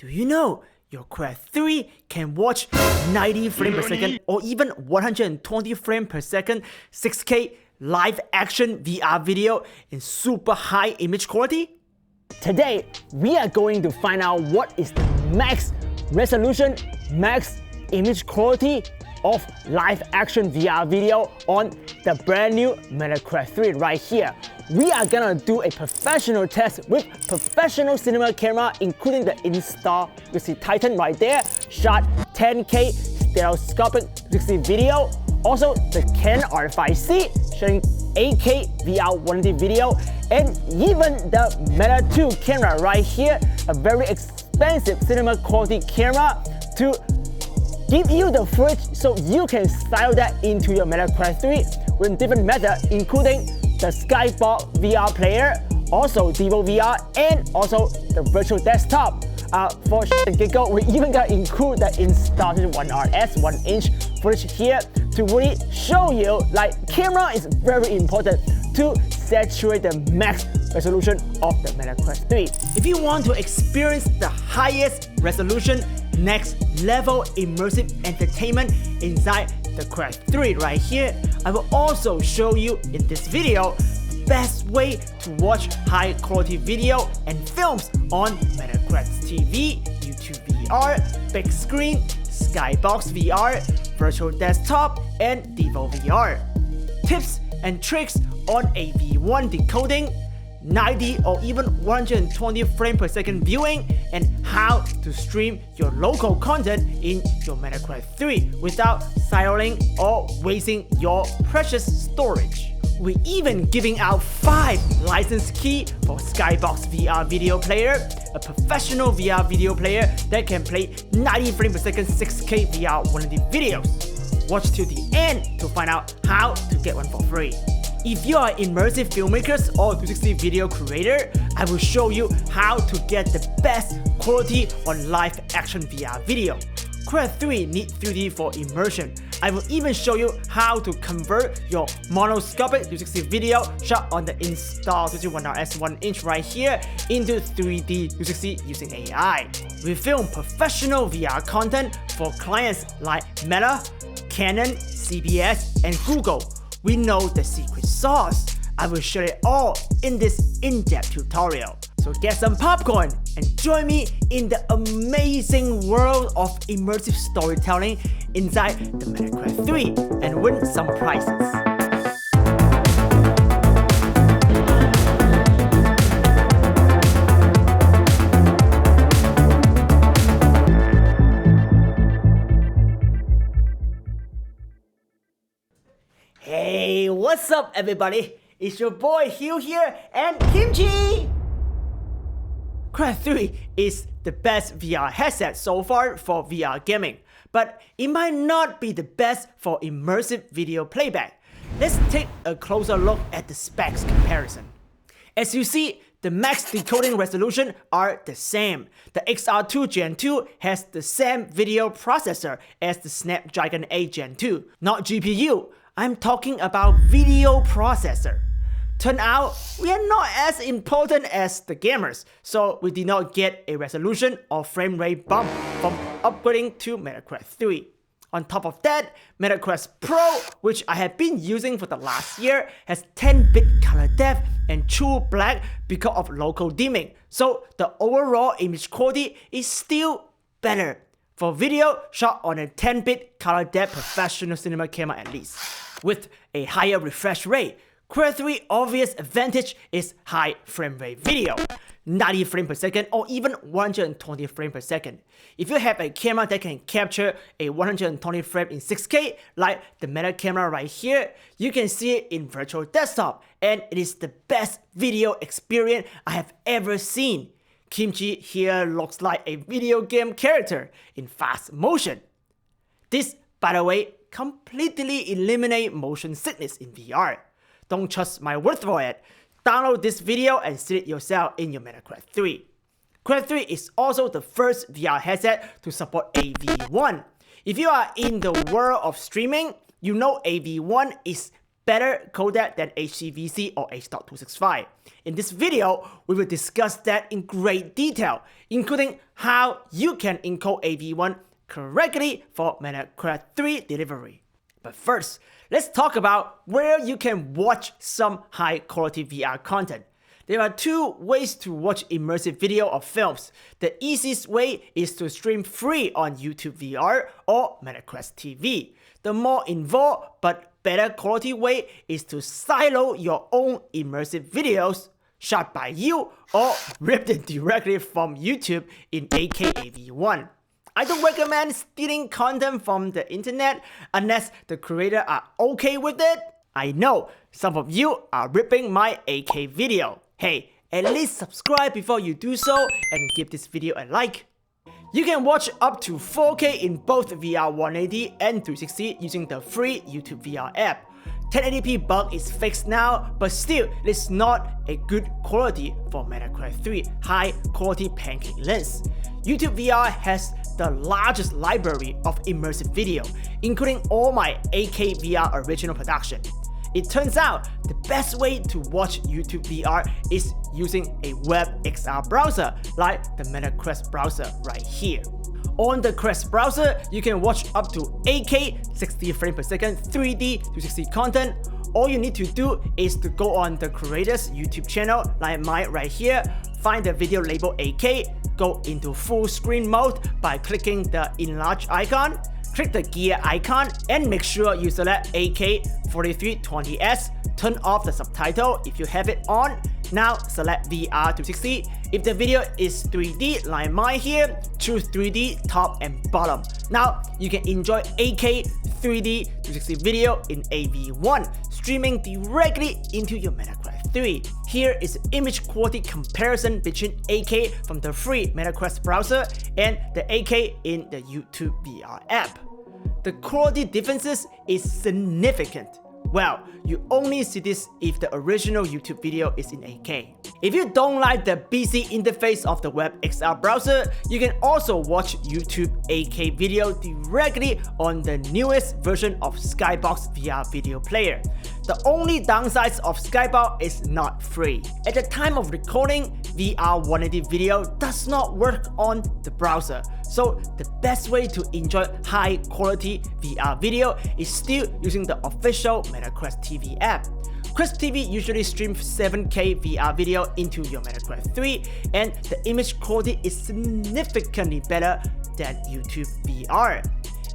Do you know your Quest 3 can watch 90 frames per second or even 120 frames per second 6K live action VR video in super high image quality? Today, we are going to find out what is the max resolution, max image quality of live action VR video on the brand new Meta Quest 3 right here. We are gonna do a professional test with professional cinema camera, including the install. You see Titan right there, shot 10K stereoscopic 360 video. Also the Canon R5C showing 8K VR180 video, and even the Meta 2 camera right here, a very expensive cinema quality camera to give you the footage so you can style that into your Meta Quest 3 with different methods, including the Skybox VR Player, also DEO VR, and also the Virtual Desktop. For the giggle, we even gonna include the installed 1RS 1-inch footage here to really show you, like, camera is very important to saturate the max resolution of the Meta Quest 3. If you want to experience the highest resolution, next level immersive entertainment inside the Quest 3 right here, I will also show you in this video the best way to watch high quality video and films on Meta Quest TV, YouTube VR, BigScreen, Skybox VR, Virtual Desktop, and DEO VR. Tips and tricks on AV1 decoding, 90 or even 120 frames per second viewing, and how to stream your local content in your Meta Quest 3 without siloing or wasting your precious storage. We're even giving out 5 license keys for Skybox VR Video Player, a professional VR video player that can play 90 frames per second 6K VR180 videos. Watch till the end to find out how to get one for free. If you are immersive filmmakers or 360 video creator, I will show you how to get the best quality on live action VR video. Quest 3 needs 3D for immersion. I will even show you how to convert your monoscopic 360 video shot on the installed 1RS 1-inch right here into 3D 360 using AI. We film professional VR content for clients like Meta, Canon, CBS, and Google. We know the secret sauce. I will share it all in this in-depth tutorial. So get some popcorn and join me in the amazing world of immersive storytelling inside the Meta Quest 3 and win some prizes. Hey, what's up everybody? It's your boy Hugh here and Kimchi! Quest 3 is the best VR headset so far for VR gaming, but it might not be the best for immersive video playback. Let's take a closer look at the specs comparison. As you see, the max decoding resolution are the same. The XR2 Gen 2 has the same video processor as the Snapdragon 8 Gen 2, not GPU. I'm talking about video processor. Turn out, we are not as important as the gamers, so we did not get a resolution or frame rate bump from upgrading to Meta Quest 3. On top of that, Meta Quest Pro, which I have been using for the last year, has 10-bit color depth and true black because of local dimming, so the overall image quality is still better for video shot on a 10-bit color depth professional cinema camera at least. With a higher refresh rate, Quest 3 obvious advantage is high frame rate video, 90 frames per second or even 120 frames per second. If you have a camera that can capture a 120 frame in 6K like the Meta camera right here, you can see it in Virtual Desktop, and it is the best video experience I have ever seen. Kimchi here looks like a video game character in fast motion. This, by the way, completely eliminate motion sickness in VR. Don't trust my word for it. Download this video and see it yourself in your Meta Quest 3. Quest 3 is also the first VR headset to support AV1. If you are in the world of streaming, you know AV1 is better codec than HEVC or H.265. In this video, we will discuss that in great detail, including how you can encode AV1 correctly for Meta Quest 3 delivery. But first, let's talk about where you can watch some high-quality VR content. There are two ways to watch immersive video or films. The easiest way is to stream free on YouTube VR or Meta Quest TV. The more involved but better quality way is to silo your own immersive videos shot by you or ripped it directly from YouTube in 8K AV1. I don't recommend stealing content from the internet unless the creators are okay with it. I know some of you are ripping my 8K video. Hey, at least subscribe before you do so and give this video a like. You can watch up to 4K in both VR180 and 360 using the free YouTube VR app. 1080p bug is fixed now, but still, it's not a good quality for Meta Quest 3 high quality pancake lens. YouTube VR has the largest library of immersive video, including all my 8K VR original production. It turns out the best way to watch YouTube VR is using a web XR browser like the Meta Quest browser right here. On the Quest browser, you can watch up to 8K 60 frames per second 3D 360 content. All you need to do is to go on the creator's YouTube channel like mine right here, find the video labeled 8K, go into full screen mode by clicking the enlarge icon, click the gear icon and make sure you select 8K 4320S, turn off the subtitle if you have it on. Now select VR 360. If the video is 3D like mine here, choose 3D top and bottom. Now you can enjoy 8K 3D 360 video in AV1, streaming directly into your Meta Quest 3. Here is an image quality comparison between 8K from the free Meta Quest browser and the 8K in the YouTube VR app. The quality differences is significant. Well, you only see this if the original YouTube video is in 8K. If you don't like the busy interface of the web XR browser, you can also watch YouTube 8K video directly on the newest version of Skybox VR Video Player. The only downside of Skybox is not free. At the time of recording, VR180 video does not work on the browser. So the best way to enjoy high quality VR video is still using the official Meta Quest TV app. Quest TV usually streams 7K VR video into your Meta Quest 3 and the image quality is significantly better than YouTube VR.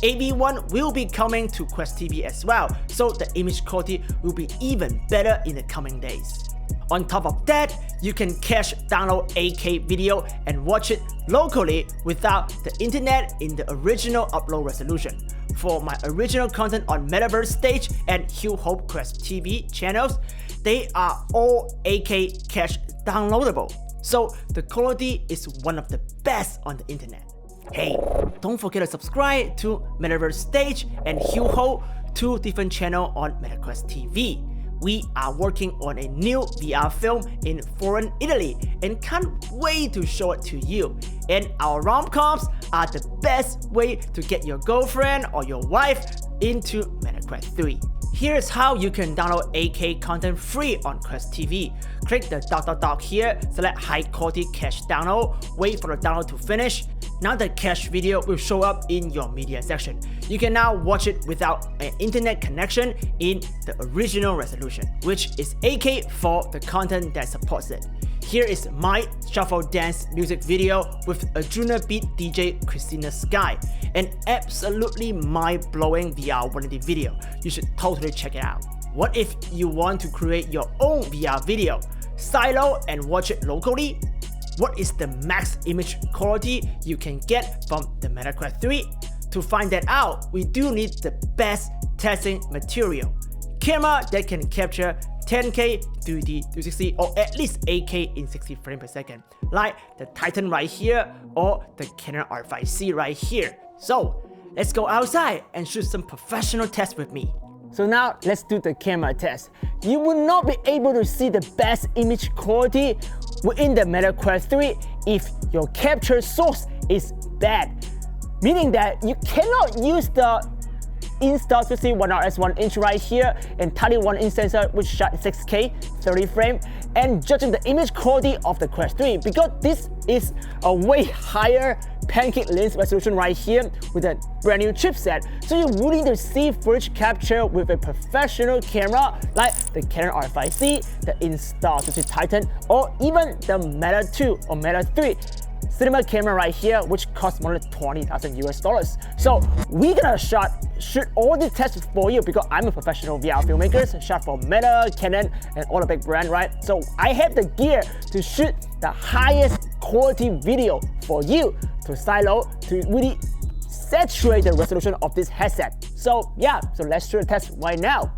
AV1 will be coming to Quest TV as well, so the image quality will be even better in the coming days. On top of that, you can cache download 8K video and watch it locally without the internet in the original upload resolution. For my original content on Metaverse Stage and Hugh Quest TV channels, they are all 8K cache downloadable, so the quality is one of the best on the internet. Hey, don't forget to subscribe to Metaverse Stage and Hugh, two different channels on Meta Quest TV. We are working on a new VR film in foreign Italy and can't wait to show it to you. And our rom-coms are the best way to get your girlfriend or your wife into Meta Quest 3. Here's how you can download 8K content free on Quest TV. Click the dot here, select high quality cache download, wait for the download to finish. Now the cache video will show up in your media section. You can now watch it without an internet connection in the original resolution, which is 8K for the content that supports it. Here is my shuffle dance music video with a junior beat DJ Christina Sky, an absolutely mind-blowing VR180 video. You should totally check it out. What if you want to create your own VR video, silo and watch it locally? What is the max image quality you can get from the Meta Quest 3? To find that out, we do need the best testing material. Camera that can capture 10K 3D 360 or at least 8K in 60 frames per second, like the Titan right here or the Canon R5C right here. So let's go outside and shoot some professional tests with me. So now let's do the camera test. You will not be able to see the best image quality within the Meta Quest 3 if your capture source is bad, meaning that you cannot use the Insta360 1RS1" right here, and 31-inch sensor which shot 6K 30 frame, and judging the image quality of the Quest 3, because this is a way higher pancake lens resolution right here with a brand new chipset, so you really need to see footage capture with a professional camera like the Canon R5C, the Insta360 Titan, or even the Meta 2 or Meta 3 cinema camera right here, which costs more than $20,000 US. So we're gonna shoot all the tests for you because I'm a professional VR filmmaker, so shot for Meta, Canon, and all the big brands, right? So I have the gear to shoot the highest quality video for you to silo to really saturate the resolution of this headset. So yeah, so let's shoot a test right now.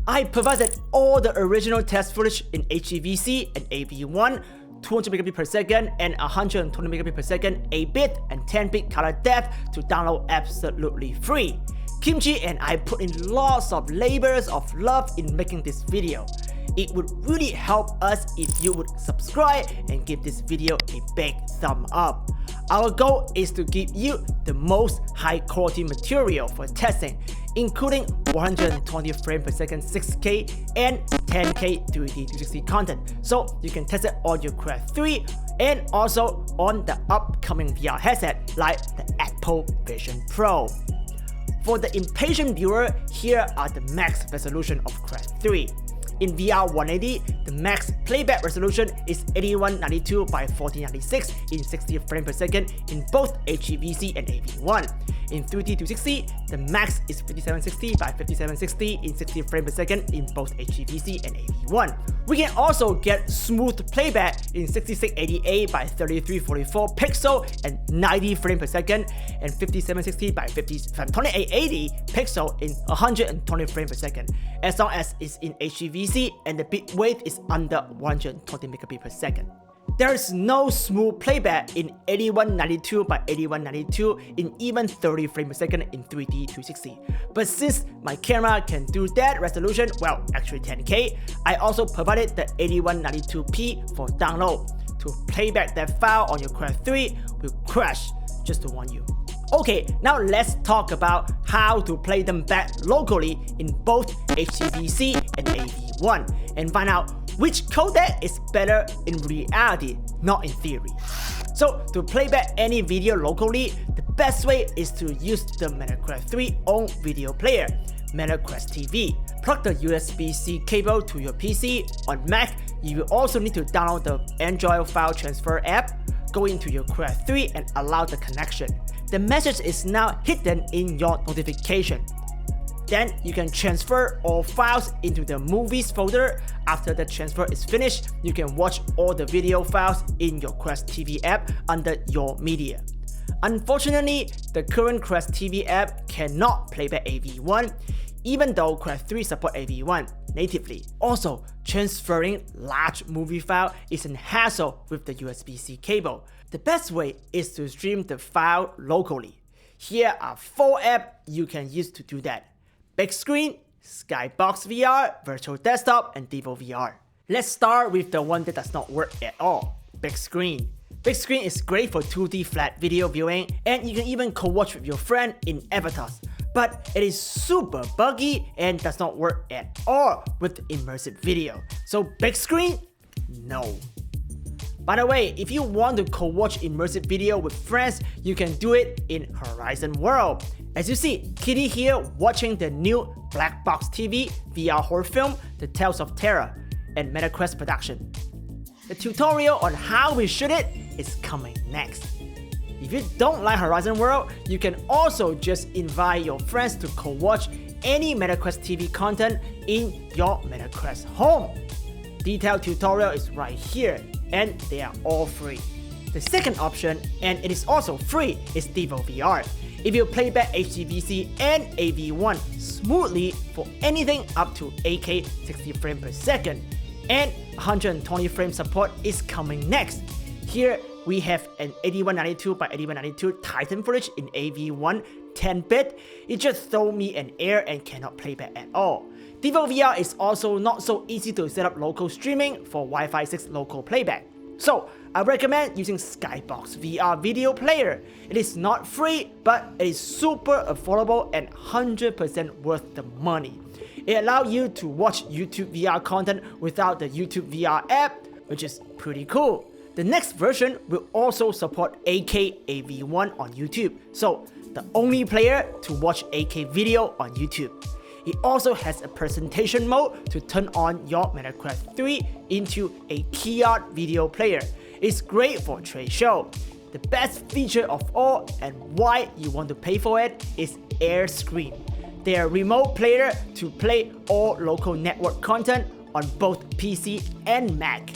I provided all the original test footage in HEVC and AV1, 200 megabit per second and 120 megabit per second 8-bit and 10-bit color depth to download absolutely free. Kimchi and I put in lots of labors of love in making this video. It would really help us if you would subscribe and give this video a big thumb up. Our goal is to give you the most high quality material for testing, including 120 frames per second 6K and 10K 3D 360 content, so you can test it on your Quest 3 and also on the upcoming VR headset like the Apple Vision Pro. For the impatient viewer, here are the max resolution of Quest 3. In VR180, the max playback resolution is 8192 by 1496 in 60 frames per second in both HEVC and AV1. In 3D 260, the max is 5760 by 5760 in 60 frames per second in both HEVC and AV1. We can also get smooth playback in 6688 by 3344 pixel and 90 frames per second, and 5760 by 2880 pixel in 120 frames per second, as long as it's in HEVC and the bit weight is under 120 megabit per second. There is no smooth playback in 8192 by 8192 in even 30 frames per second in 3D 260. But since my camera can do that resolution, well, actually 10K, I also provided the 8192p for download. To playback that file on your Quest 3 will crash, just to warn you. Okay, now let's talk about how to play them back locally in both HEVC and AV1 and find out which codec is better in reality, not in theory. So to play back any video locally, the best way is to use the Meta Quest 3 own video player, Meta Quest TV. Plug the USB-C cable to your PC. On Mac, you will also need to download the Android file transfer app, go into your Quest 3 and allow the connection. The message is now hidden in your notification. Then you can transfer all files into the movies folder. After the transfer is finished, you can watch all the video files in your Quest TV app under your media. Unfortunately, the current Quest TV app cannot play back AV1, even though Quest 3 support AV1 natively. Also, transferring large movie file is a hassle with the USB-C cable. The best way is to stream the file locally. Here are 4 apps you can use to do that: BigScreen, Skybox VR, Virtual Desktop, and DEO VR. Let's start with the one that does not work at all, BigScreen. BigScreen is great for 2D flat video viewing, and you can even co-watch with your friend in avatars. But it is super buggy and does not work at all with immersive video. So BigScreen? No. By the way, if you want to co-watch immersive video with friends, you can do it in Horizon World. As you see, Kitty here watching the new Black Box TV VR horror film, The Tales of Terror, and MetaQuest production. The tutorial on how we shoot it is coming next. If you don't like Horizon World, you can also just invite your friends to co-watch any MetaQuest TV content in your MetaQuest home. Detailed tutorial is right here, and they are all free. The second option, and it is also free, is DEO VR. If you play back HEVC and AV1 smoothly for anything up to 8K 60 frames per second, and 120 frame support is coming next. Here we have an 8192 by 8192 Titan footage in AV1 10-bit. It just threw me an error and cannot play back at all. DeoVR is also not so easy to set up local streaming for Wi-Fi 6 local playback. So I recommend using Skybox VR Video Player. It is not free, but it is super affordable and 100% worth the money. It allows you to watch YouTube VR content without the YouTube VR app, which is pretty cool. The next version will also support 8K AV1 on YouTube, so the only player to watch 8K video on YouTube. It also has a presentation mode to turn on your Meta Quest 3 into a keyboard video player. It's great for trade show. The best feature of all and why you want to pay for it is AirScreen. They are a remote player to play all local network content on both PC and Mac.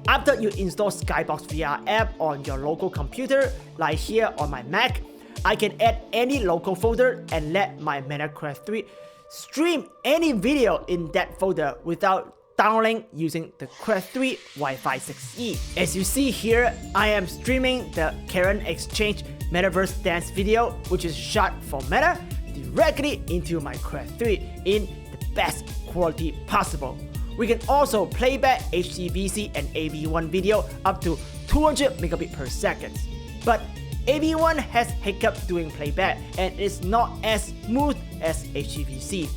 After you install Skybox VR app on your local computer, like here on my Mac, I can add any local folder and let my Meta Quest 3 stream any video in that folder without downloading using the Quest 3 Wi-Fi 6E. As you see here, I am streaming the Karen Exchange Metaverse Dance video, which is shot for Meta, directly into my Quest 3 in the best quality possible. We can also playback HEVC and AV1 video up to 200 megabits per second. But AV1 has hiccups doing playback and is not as smooth as HEVC.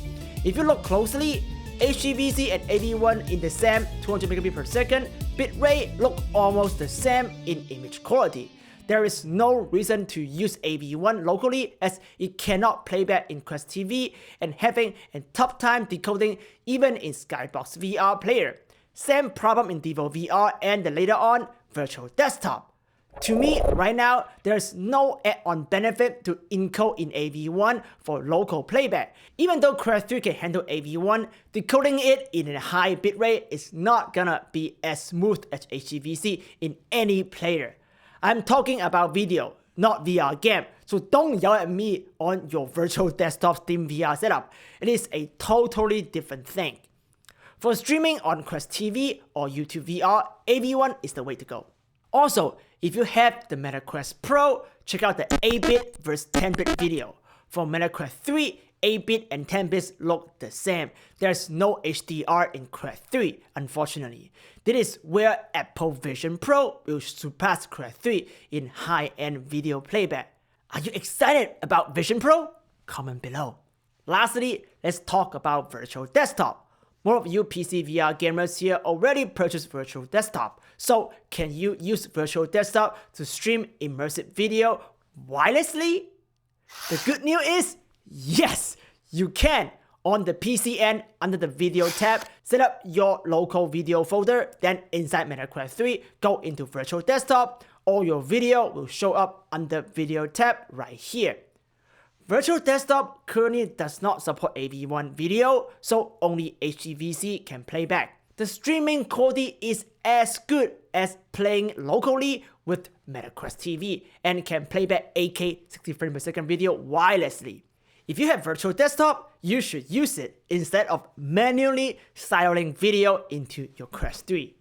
If you look closely, HEVC and AV1 in the same 200 megabits per second bitrate look almost the same in image quality. There is no reason to use AV1 locally as it cannot playback in Quest TV and having a tough time decoding even in Skybox VR Player. Same problem in DEO VR and later on Virtual Desktop. To me, right now, there's no add-on benefit to encode in AV1 for local playback. Even though Quest 3 can handle AV1, decoding it in a high bitrate is not gonna be as smooth as HEVC in any player. I'm talking about video, not VR game, so don't yell at me on your virtual desktop Steam VR setup. It is a totally different thing. For streaming on Quest TV or YouTube VR, AV1 is the way to go. Also, if you have the Meta Quest Pro, check out the 8-bit versus 10-bit video. For Meta Quest 3, 8-bit and 10-bits look the same. There's no HDR in Quest 3, unfortunately. This is where Apple Vision Pro will surpass Quest 3 in high-end video playback. Are you excited about Vision Pro? Comment below. Lastly, let's talk about Virtual Desktop. More of you PC VR gamers here already purchased Virtual Desktop. So can you use Virtual Desktop to stream immersive video wirelessly? The good news is, yes, you can. On the PC end, under the Video tab, set up your local video folder, then inside Meta Quest 3, go into Virtual Desktop. All your video will show up under Video tab right here. Virtual Desktop currently does not support AV1 video, so only HEVC can play back. The streaming quality is as good as playing locally with Meta Quest TV and can play back 8K 60 frames per second video wirelessly. If you have Virtual Desktop, you should use it instead of manually siloing video into your Quest 3.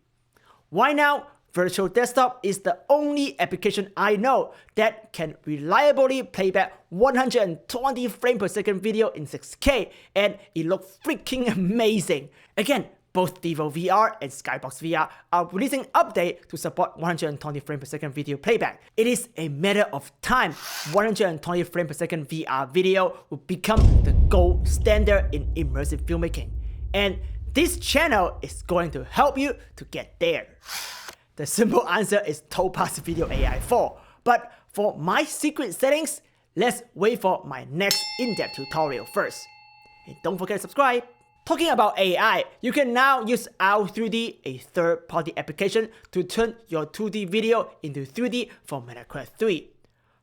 Why now? Virtual Desktop is the only application I know that can reliably playback 120 frames per second video in 6K, and it looks freaking amazing. Again, both DEO VR and Skybox VR are releasing updates to support 120 frames per second video playback. It is a matter of time. 120 frames per second VR video will become the gold standard in immersive filmmaking. And this channel is going to help you to get there. The simple answer is Topaz Video AI 4, but for my secret settings, let's wait for my next in-depth tutorial first. And don't forget to subscribe. Talking about AI, you can now use Owl3D, a third-party application, to turn your 2D video into 3D for Meta Quest 3.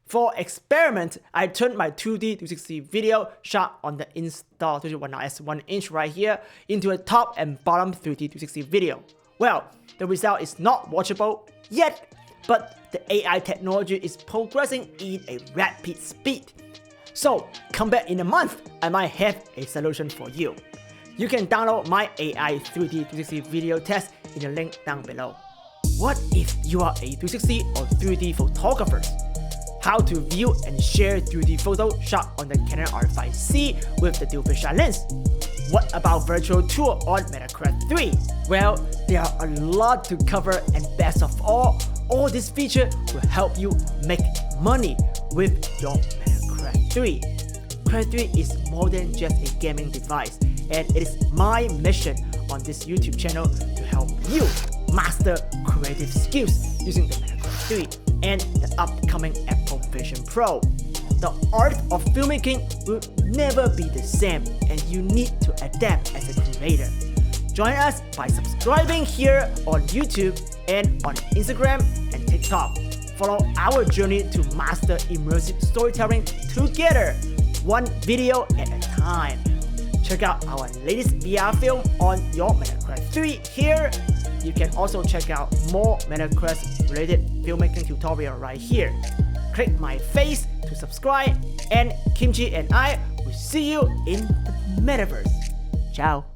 For experiment, I turned my 2D 360 video shot on the Insta360 1/1" right here into a top and bottom 3D 360 video. Well, the result is not watchable yet, but the AI technology is progressing in a rapid speed. So come back in a month, I might have a solution for you. You can download my AI 3D 360 video test in the link down below. What if you are a 360 or 3D photographer? How to view and share 3D photos shot on the Canon R5C with the DeoVR lens? what about virtual tour on MetaQuest 3? Well, there are a lot to cover, and best of all this feature will help you make money with your MetaQuest 3. Quest 3 is more than just a gaming device, and it is my mission on this YouTube channel to help you master creative skills using the MetaQuest 3 and the upcoming Apple Vision Pro. The art of filmmaking will never be the same, and you need to adapt as a creator. Join us by subscribing here on YouTube and on Instagram and TikTok. Follow our journey to master immersive storytelling together, one video at a time. Check out our latest VR film on your MetaQuest 3 here. You can also check out more MetaQuest related filmmaking tutorial right here. Click my face to subscribe, and Kimchi and I will see you in the metaverse. Ciao.